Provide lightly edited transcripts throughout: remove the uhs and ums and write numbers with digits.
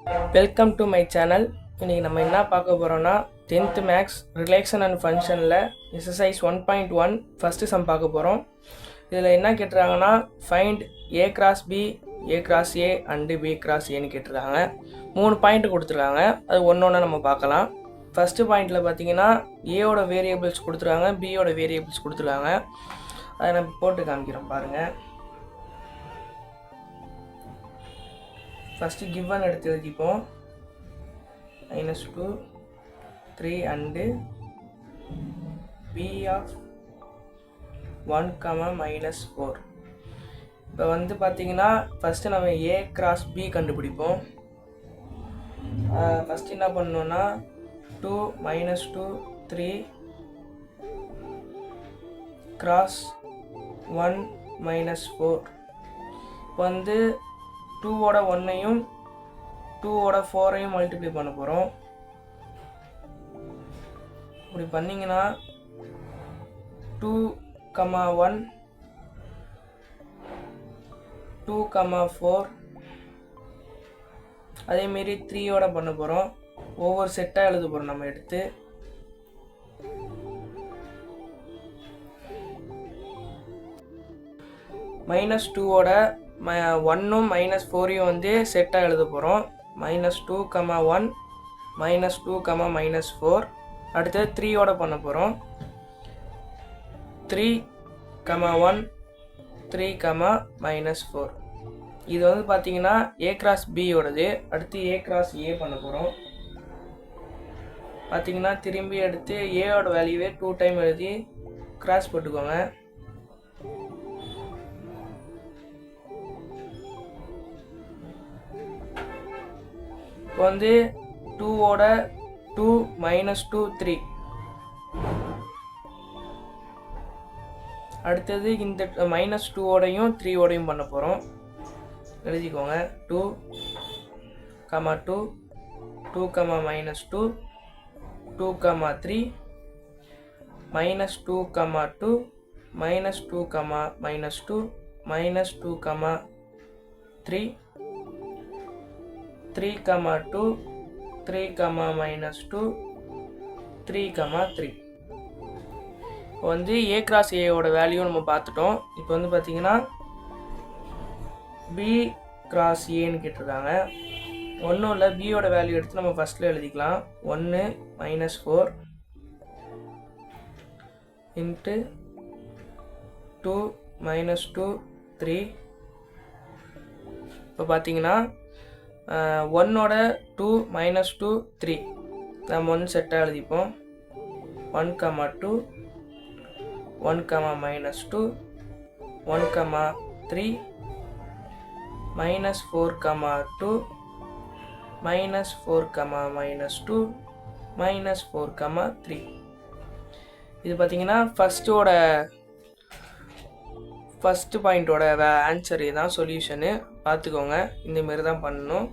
Welcome to my channel. இன்றைக்கி நம்ம என்ன பார்க்க போகிறோன்னா 10th மேக்ஸ் ரிலேஷன் அண்ட் ஃபங்க்ஷனில் எக்ஸசைஸ் 1.1 ஃபஸ்ட்டு சம் பார்க்க போகிறோம். இதில் என்ன கேட்டுருக்காங்கன்னா find A cross B, A cross A and B cross ஏன்னு கேட்டிருக்காங்க. 3 பாயிண்ட் கொடுத்துருக்காங்க. அது ஒன்று நம்ம பார்க்கலாம். ஃபஸ்ட்டு பாயிண்டில் பார்த்தீங்கன்னா ஏயோட வேரியபிள்ஸ் கொடுத்துருக்காங்க, பியோட வேரியபிள்ஸ் கொடுத்துருக்காங்க. அதை நம்ம போட்டு காமிக்கிறோம் பாருங்கள். ஃபஸ்ட்டு கிவன் எடுத்து எழுதிப்போம். -2 3 அண்டு பி ஆஃப் 1, -4. இப்போ வந்து பார்த்தீங்கன்னா ஃபஸ்ட்டு நம்ம ஏ கிராஸ் பி கண்டுபிடிப்போம். ஃபஸ்ட்டு என்ன பண்ணோன்னா 2 -2 3 கிராஸ் 1 -4. இப்போ வந்து 2ஓட 1ஐயும் 2ஓட 4ஐயும் மல்டிப்ளை பண்ண போகிறோம். இப்படி பண்ணிங்கன்னா 2, 1 2, 4 அதேமாரி 3ஓட பண்ண போகிறோம். ஒவ்வொரு செட்டாக எழுத போகிறோம் நம்ம எடுத்து. -2ஓட 1ம் -4ஐயும் வந்து செட்டாக எழுத போகிறோம். -2, 1 -2, -4. அடுத்தது 3ஓட பண்ண போகிறோம். 3, 1 3, -4. இது வந்து பார்த்தீங்கன்னா ஏ கிராஸ் பியோடது. அடுத்து ஏ கிராஸ் ஏ பண்ண போகிறோம். பார்த்தீங்கன்னா திரும்பி எடுத்து ஏயோட வேல்யூவே 2 டைம் எழுதி கிராஸ் போட்டுக்கோங்க. இப்போ வந்து 2ஓட 2 -2 3. அடுத்தது இந்த -2ஓடையும் 3ஓடையும் பண்ண போகிறோம். எழுதிக்கோங்க. 2, 2 2, -2 2, 3 -2, 2 -2, -2 -2, 3 3, 2 3, -2 3, 3. இப்போ வந்து ஏ கிராஸ் ஏயோட வேல்யூ நம்ம பார்த்துட்டோம். இப்போ வந்து பார்த்தீங்கன்னா பி கிராஸ் ஏன்னு கேட்டிருக்காங்க. ஒன்றும் இல்லை, பியோட வேல்யூ எடுத்து நம்ம ஃபஸ்ட்டில் எழுதிக்கலாம். 1 -4 இன்ட்டு 2 -2 3. இப்போ பார்த்தீங்கன்னா 1ஓட 2 -2 3 நம்ம வந்து செட்டாக எழுதிப்போம். 1, 2 1, -2 1, 3 -4, 2 -4, -2 -4, 3. இது பார்த்தீங்கன்னா ஃபஸ்ட்டு பாயிண்ட்டோட ஆன்சர் இதுதான், சொல்யூஷனு. பார்த்துக்கோங்க, இந்தமாரி தான் பண்ணணும்.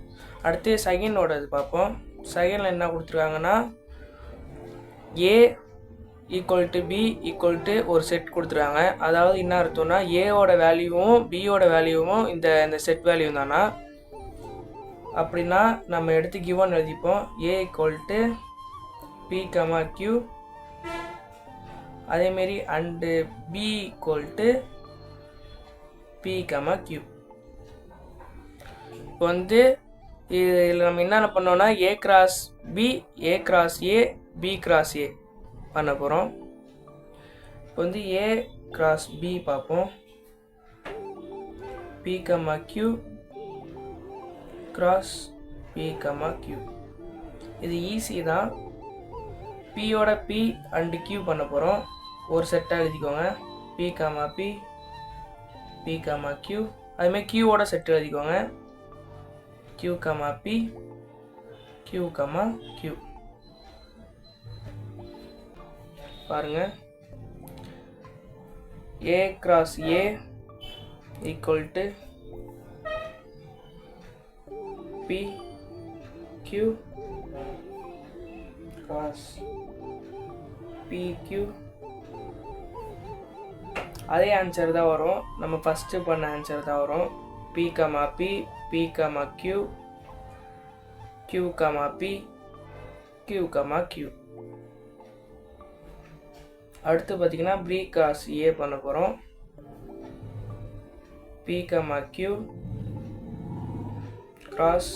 அடுத்து செகண்டோட இது பார்ப்போம். செகண்டில் என்ன கொடுத்துருக்காங்கன்னா ஏ ஈக்குவல் பி ஈக்குவல் ஒரு செட் கொடுத்துருக்காங்க. அதாவது என்ன அர்த்தம்னா ஏவோட வேல்யூவும் பியோட வேல்யூவும் இந்த செட் வேல்யூ தானா. அப்படின்னா நம்ம எடுத்து கிவன் எழுதிப்போம். A equal P, Q. அதேமாரி and B equal P, Q. இப்போ வந்து இதில் நம்ம என்னென்ன பண்ணோன்னா A cross B, A cross A, B cross A பண்ண போகிறோம். இப்போ வந்து ஏ கிராஸ் பி பார்ப்போம். P, Q cross P, Q. இது ஈஸி தான். பியோட பி அண்டு கியூ பண்ண போகிறோம். ஒரு செட்டாக எழுதிக்கோங்க. P, P, Q. அதுமாதிரி கியூவோட செட் எழுதிக்கோங்க. Q, P, Q, Q. பாருங்க, A cross A equal to P, Q cross P, Q. அதே ஆன்சர் தான் வரும். நம்ம ஃபஸ்ட்டு பண்ண ஆன்சர் தான் வரும். P, P, P, Q q, p, q, q. அடுத்து பார்த்தீங்கன்னா b cross a பண்ண போகிறோம். p, q cross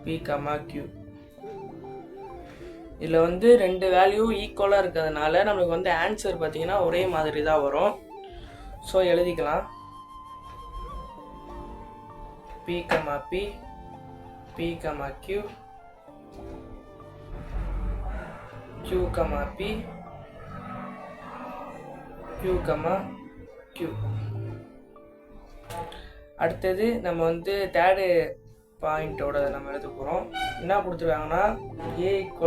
p, q. இதில் வந்து ரெண்டு வேல்யூ ஈக்குவலாக இருக்கிறதுனால நம்மளுக்கு வந்து ஆன்சர் பார்த்தீங்கன்னா ஒரே மாதிரி தான் வரும். ஸோ எழுதிக்கலாம். p, p, p, q, q, p, q, q. அடுத்தது நம்ம வந்து தேர்டு பாயிண்டோட நம்ம எழுத போகிறோம். என்ன கொடுத்துருக்காங்கன்னா a =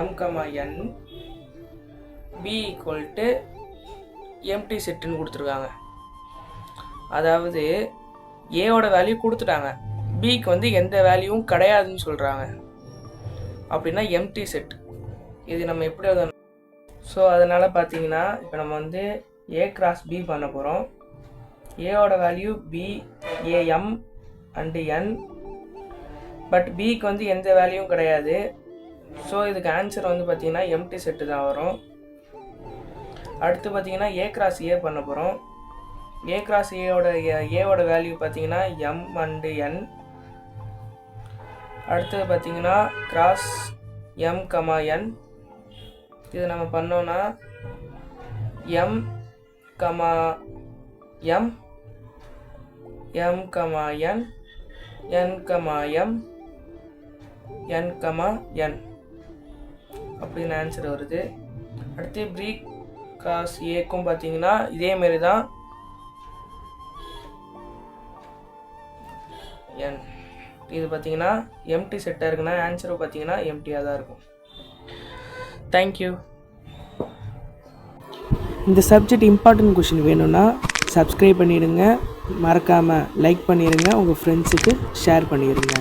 m, n, b = empty செட்டுன்னு கொடுத்துருக்காங்க. அதாவது ஏவோட வேல்யூ கொடுத்துட்டாங்க, பிக்கு வந்து எந்த வேல்யூவும் கிடையாதுன்னு சொல்கிறாங்க. அப்படின்னா எம்டி செட். இது நம்ம எப்படி எழுதணும்? ஸோ அதனால் பார்த்தீங்கன்னா இப்போ நம்ம வந்து a cross b பண்ண போகிறோம். ஏவோட value b, am and n, but பிக்கு வந்து எந்த வேல்யூவும் கிடையாது. ஸோ இதுக்கு ஆன்சர் வந்து பார்த்திங்கன்னா எம்டி செட்டு தான் வரும். அடுத்து பார்த்திங்கன்னா a cross a பண்ண போகிறோம். a cross ஏவோட வேல்யூ பார்த்திங்கன்னா m அண்டு n. அடுத்தது பார்த்திங்கன்னா கிராஸ் m, n. இது நம்ம பண்ணோன்னா m, m, m, n, n, m, n, n அப்படின்னு ஆன்சர் வருது. அடுத்து b cross a-க்கும் பார்த்தீங்கன்னா இதேமாரி தான் n. இது பார்த்தீங்கன்னா எம்டி செட்டாக இருக்குன்னா ஆன்சரும் பார்த்தீங்கன்னா எம்டியாக தான் இருக்கும். தேங்க்யூ. இந்த சப்ஜெக்ட் இம்பார்ட்டன்ட் கொஷின் வேணும்னா சப்ஸ்கிரைப் பண்ணிடுங்க, மறக்காமல் லைக் பண்ணிடுங்க, உங்கள் ஃப்ரெண்ட்ஸுக்கு ஷேர் பண்ணிடுங்க.